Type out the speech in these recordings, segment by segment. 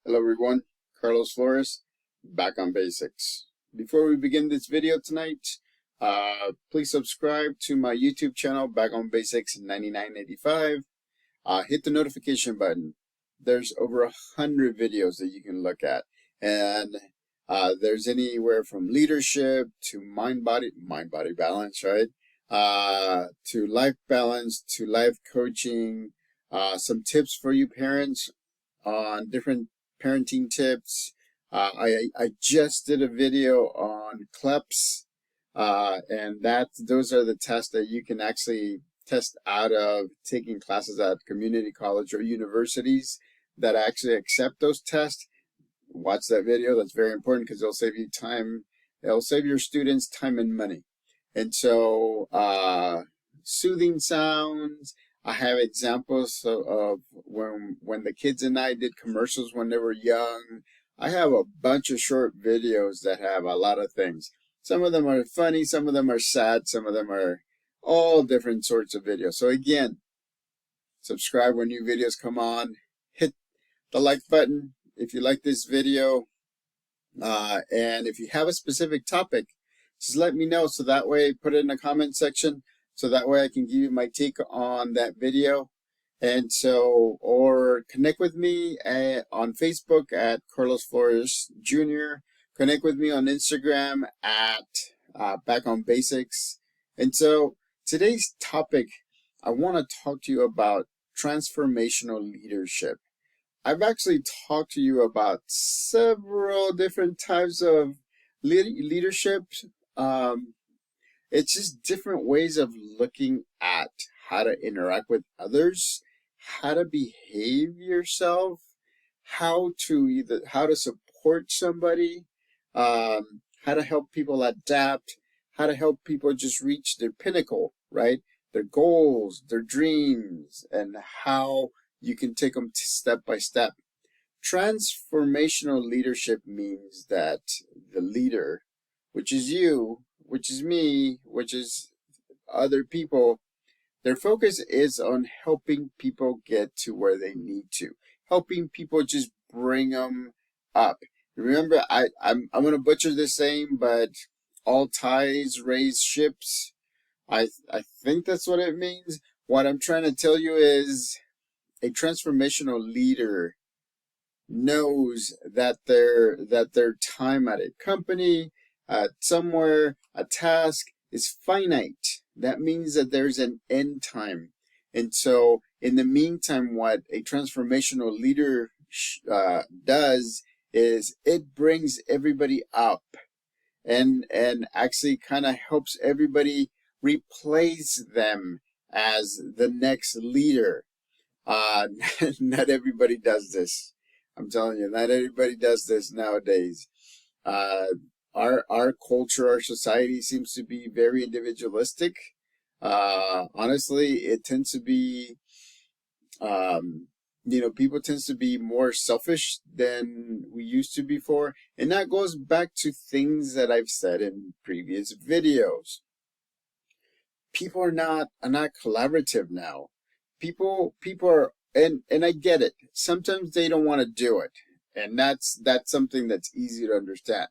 Hello everyone, Carlos Flores, back on basics. Before we begin this video tonight, please subscribe to my YouTube channel, Back on Basics 9985. Hit the notification button. There's over 100 videos that you can look at, and there's anywhere from leadership to mind-body balance, right? To life balance, to life coaching, some tips for you parents on different parenting tips. I just did a video on CLEPS, and those are the tests that you can actually test out of taking classes at community college or universities that actually accept those tests. Watch that video. That's very important because it'll save you time. It'll save your students time and money. And so, soothing sounds. I have examples of when the kids and I did commercials when they were young. I have a bunch of short videos that have a lot of things. Some of them are funny, some of them are sad, some of them are all different sorts of videos. So again, subscribe when new videos come on. Hit the like button if you like this video. And if you have a specific topic, just let me know so that way put it in the comment section. So that way I can give you my take on that video. And so, or connect with me on Facebook at Carlos Flores Jr. Connect with me on Instagram at Back on Basics. And so today's topic, I want to talk to you about transformational leadership. I've actually talked to you about several different types of leadership. It's just different ways of looking at how to interact with others, how to behave yourself, how to support somebody, how to help people adapt, how to help people just reach their pinnacle, right? Their goals, their dreams, and how you can take them step by step. Transformational leadership means that the leader, which is you, which is me, which is other people, their focus is on helping people get to where they need to, helping people just bring them up. Remember, I'm going to butcher this saying, but all tides raise ships. I think that's what it means. What I'm trying to tell you is a transformational leader knows that their time at a company, somewhere, a task is finite. That means that there's an end time. And so in the meantime, what a transformational leader does is it brings everybody up and actually kind of helps everybody replace them as the next leader. Not everybody does this. I'm telling you, not everybody does this nowadays. Our culture, our society seems to be very individualistic. Honestly, it tends to be, people tends to be more selfish than we used to before. And that goes back to things that I've said in previous videos. People are not collaborative now. People are, and I get it. Sometimes they don't want to do it. And that's something that's easy to understand.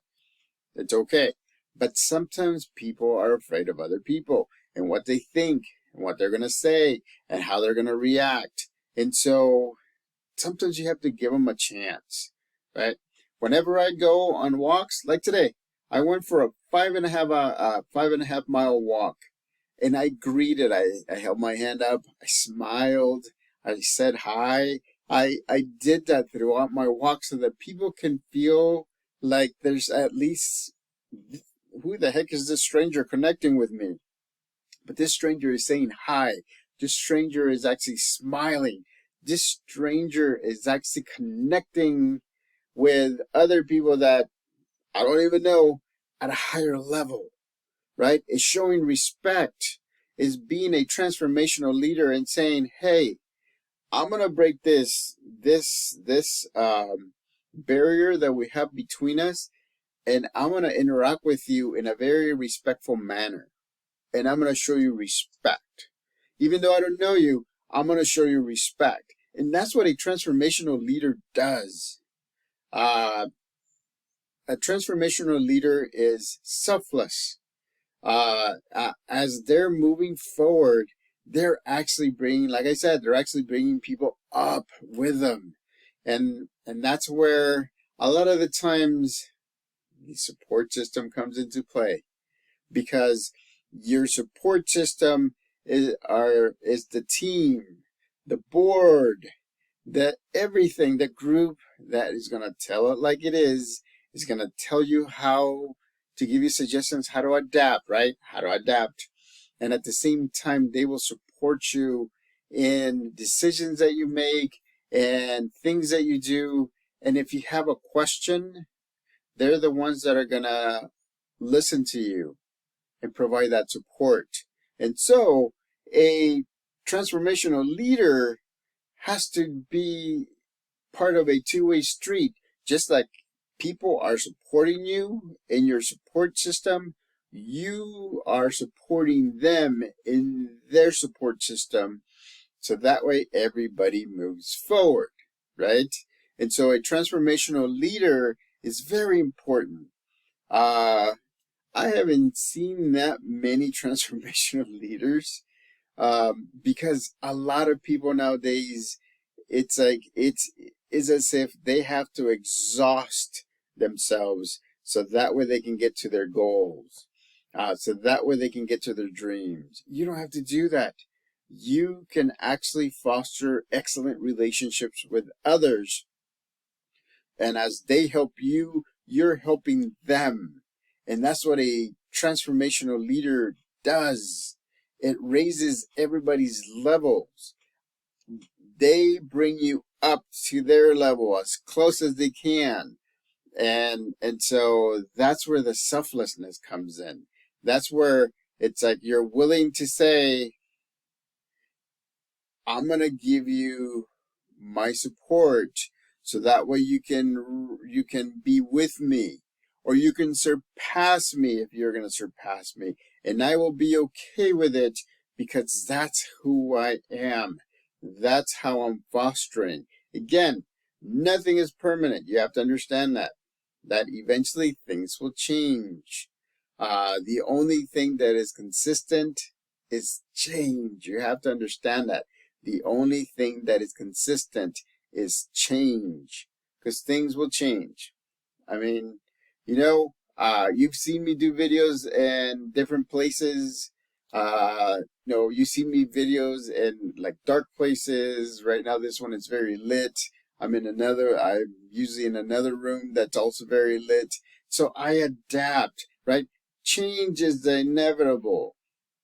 It's okay. But sometimes people are afraid of other people and what they think and what they're going to say and how they're going to react. And so sometimes you have to give them a chance, right? Whenever I go on walks, like today, I went for a 5.5 mile walk, and I greeted. I held my hand up. I smiled. I said hi. I did that throughout my walk so that people can feel like there's at least, who the heck is this stranger connecting with me? But this stranger is saying hi. This stranger is actually smiling. This stranger is actually connecting with other people that I don't even know at a higher level, right? It's showing respect, is being a transformational leader and saying, hey, I'm going to break this barrier that we have between us, and I'm going to interact with you in a very respectful manner. And I'm going to show you respect. Even though I don't know you, I'm going to show you respect. And that's what a transformational leader does. A transformational leader is selfless. As they're moving forward, they're actually bringing, like I said, they're actually bringing people up with them. And that's where a lot of the times the support system comes into play, because your support system is the team, the board, the everything, the group that is going to tell it like it is going to tell you how to give you suggestions, how to adapt, right? How to adapt. And at the same time, they will support you in decisions that you make and things that you do. And if you have a question, they're the ones that are going to listen to you and provide that support. And so a transformational leader has to be part of a two-way street. Just like people are supporting you in your support system, you are supporting them in their support system. So that way everybody moves forward, right? And so a transformational leader is very important. I haven't seen that many transformational leaders, because a lot of people nowadays, it's like it's as if they have to exhaust themselves so that way they can get to their goals, so that way they can get to their dreams. You don't have to do that. You can actually foster excellent relationships with others, and as they help you, you're helping them. And that's what a transformational leader does. It raises everybody's levels. They bring you up to their level as close as they can. And so that's where the selflessness comes in. That's where it's like you're willing to say, I'm going to give you my support so that way you can be with me, or you can surpass me if you're going to surpass me, and I will be okay with it because that's who I am. That's how I'm fostering. Again, nothing is permanent. You have to understand that eventually things will change. The only thing that is consistent is change. You have to understand that. The only thing that is consistent is change, because things will change. I mean, you've seen me do videos in different places. You see me videos in like dark places. Right now, this one is very lit. I'm usually in another room that's also very lit. So I adapt, right? Change is inevitable.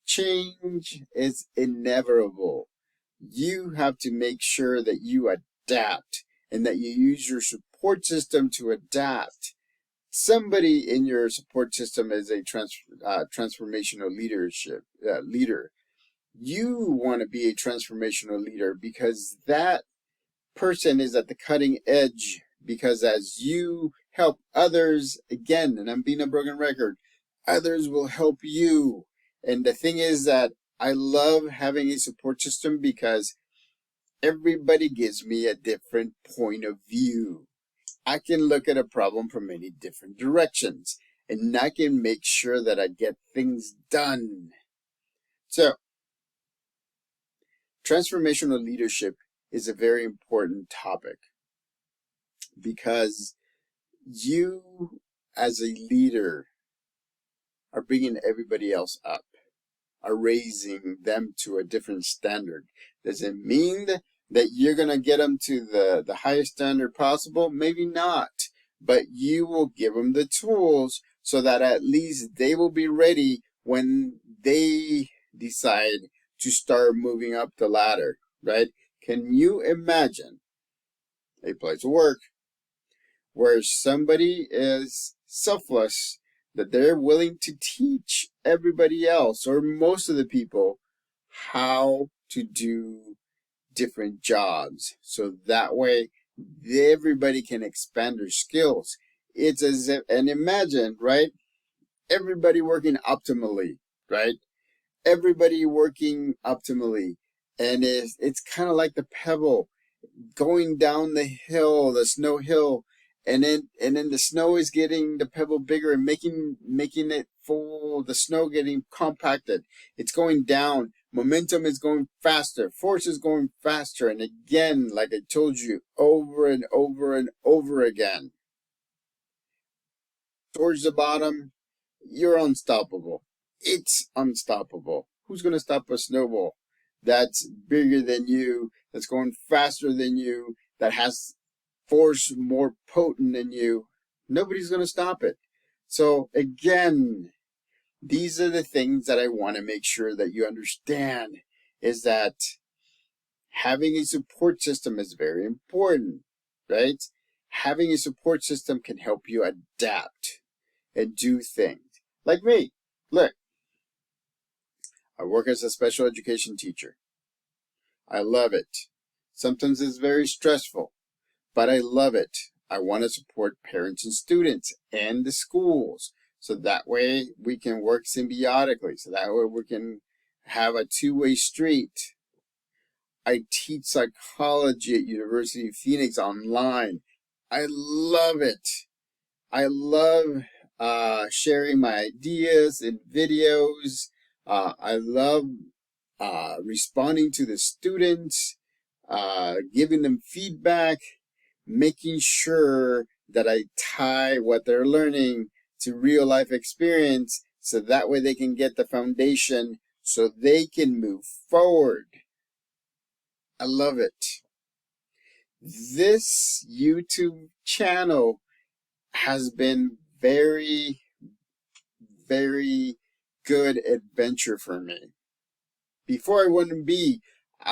Change is inevitable. You have to make sure that you adapt and that you use your support system to adapt. Somebody in your support system is a transformational leader. You want to be a transformational leader because that person is at the cutting edge. Because as you help others, again, and I'm being a broken record, others will help you. And the thing is that I love having a support system because everybody gives me a different point of view. I can look at a problem from many different directions, and I can make sure that I get things done. So, transformational leadership is a very important topic because you, as a leader, are bringing everybody else up, are raising them to a different standard. Does it mean that you're going to get them to the highest standard possible? Maybe not, but you will give them the tools so that at least they will be ready when they decide to start moving up the ladder, right? Can you imagine a place of work where somebody is selfless, that they're willing to teach everybody else or most of the people how to do different jobs, so that way everybody can expand their skills? It's as if, and imagine, right? Everybody working optimally, right? Everybody working optimally. And it's kind of like the pebble going down the hill, the snow hill, and then the snow is getting the pebble bigger and making it full, the snow getting compacted. It's going down. Momentum is going faster. Force is going faster. And again, like I told you, over and over and over again, towards the bottom, you're unstoppable. It's unstoppable. Who's going to stop a snowball that's bigger than you, that's going faster than you, that has force more potent than you? Nobody's going to stop it. So again, these are the things that I want to make sure that you understand, is that having a support system is very important, right? Having a support system can help you adapt and do things. Like me, look, I work as a special education teacher. I love it. Sometimes it's very stressful, but I love it. I want to support parents and students and the schools, so that way we can work symbiotically, so that way we can have a two-way street. I teach psychology at University of Phoenix online. I love it. I love sharing my ideas in videos. I love responding to the students, giving them feedback, making sure that I tie what they're learning to real life experience, so that way they can get the foundation so they can move forward. I love it. This YouTube channel has been very, very good adventure for me. Before I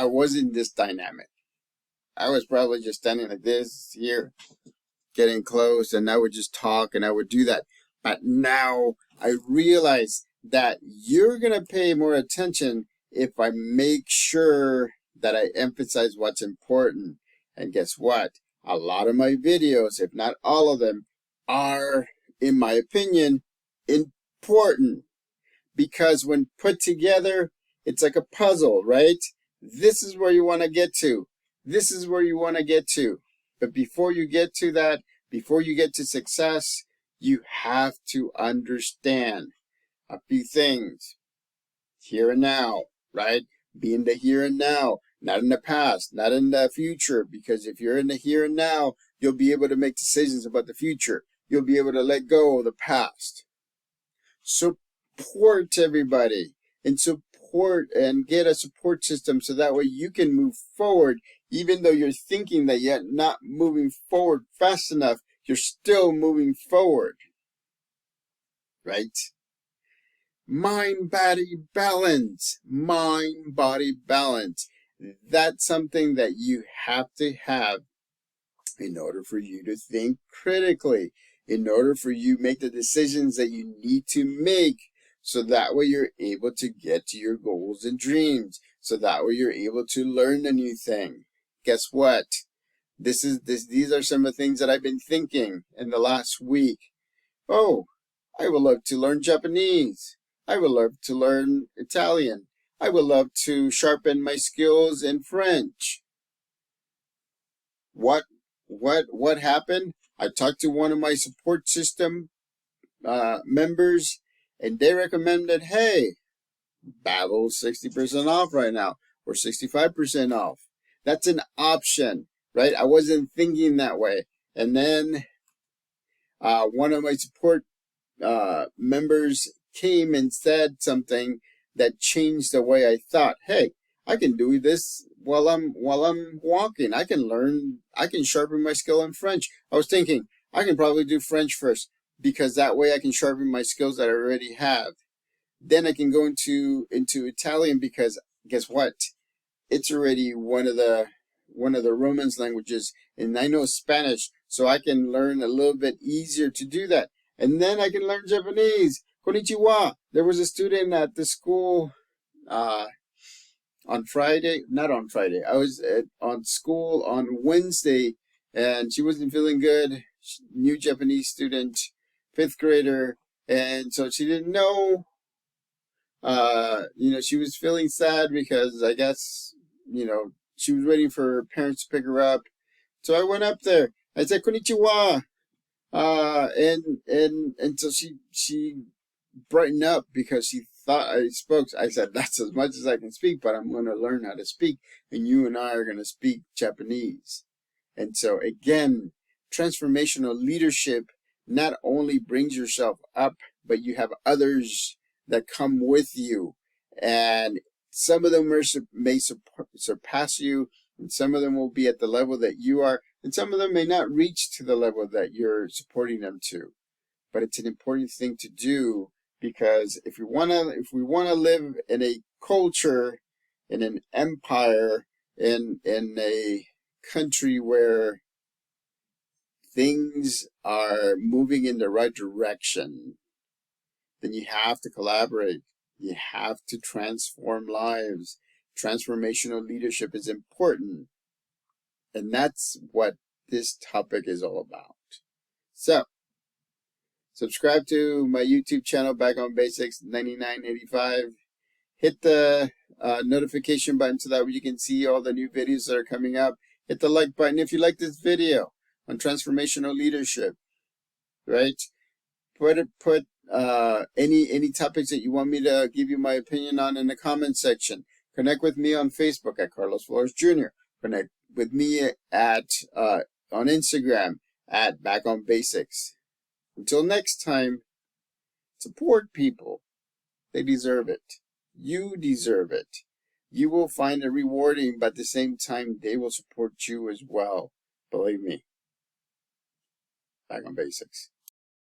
wasn't this dynamic. I was probably just standing like this here, getting close, and I would just talk and I would do that. But now I realize that you're going to pay more attention if I make sure that I emphasize what's important. And guess what? A lot of my videos, if not all of them, are, in my opinion, important. Because when put together, it's like a puzzle, right? This is where you want to get to. This is where you want to get to. But before you get to that, before you get to success, you have to understand a few things. Here and now, right? Be in the here and now, not in the past, not in the future. Because if you're in the here and now, you'll be able to make decisions about the future. You'll be able to let go of the past. Support everybody and support and get a support system, so that way you can move forward. Even though you're thinking that you're not moving forward fast enough, you're still moving forward, right? Mind-body balance. Mind-body balance. That's something that you have to have in order for you to think critically, in order for you to make the decisions that you need to make, so that way you're able to get to your goals and dreams, so that way you're able to learn a new thing. Guess what? These are some of the things that I've been thinking in the last week. Oh, I would love to learn Japanese. I would love to learn Italian. I would love to sharpen my skills in French. What happened? I talked to one of my support system members, and they recommended, hey, Babbel 60% off right now, or 65% off. That's an option, right? I wasn't thinking that way. And then one of my support members came and said something that changed the way I thought. Hey, I can do this while I'm walking. I can sharpen my skill in French. I was thinking I can probably do French first, because that way I can sharpen my skills that I already have. Then I can go into Italian, because guess what? It's already one of the Romance languages, and I know Spanish, so I can learn a little bit easier to do that. And then I can learn Japanese. Konnichiwa. There was a student at the school on Friday, not on Friday. I was on school on Wednesday, and she wasn't feeling good. New Japanese student, 5th grader, and so she didn't know. She was feeling sad because I guess, she was waiting for her parents to pick her up. So I went up there. I said, Konnichiwa. And so she brightened up because she thought I spoke. I said, that's as much as I can speak, but I'm going to learn how to speak, and you and I are going to speak Japanese. And so again, transformational leadership not only brings yourself up, but you have others that come with you, and some of them may surpass you, and some of them will be at the level that you are, and some of them may not reach to the level that you're supporting them to. But it's an important thing to do, because if we want to live in a culture, in an empire, in a country where things are moving in the right direction, then you have to collaborate. You have to transform lives. Transformational leadership is important. And that's what this topic is all about. So, subscribe to my YouTube channel, Back on Basics 9985. Hit the notification button so that you can see all the new videos that are coming up. Hit the like button if you like this video on transformational leadership, right? Put any topics that you want me to give you my opinion on in the comment section. Connect with me on Facebook at Carlos Flores Jr. Connect with me at on Instagram at Back on Basics. Until next time, support people. They deserve it. You deserve it. You will find it rewarding, but at the same time, they will support you as well. Believe me. Back on Basics.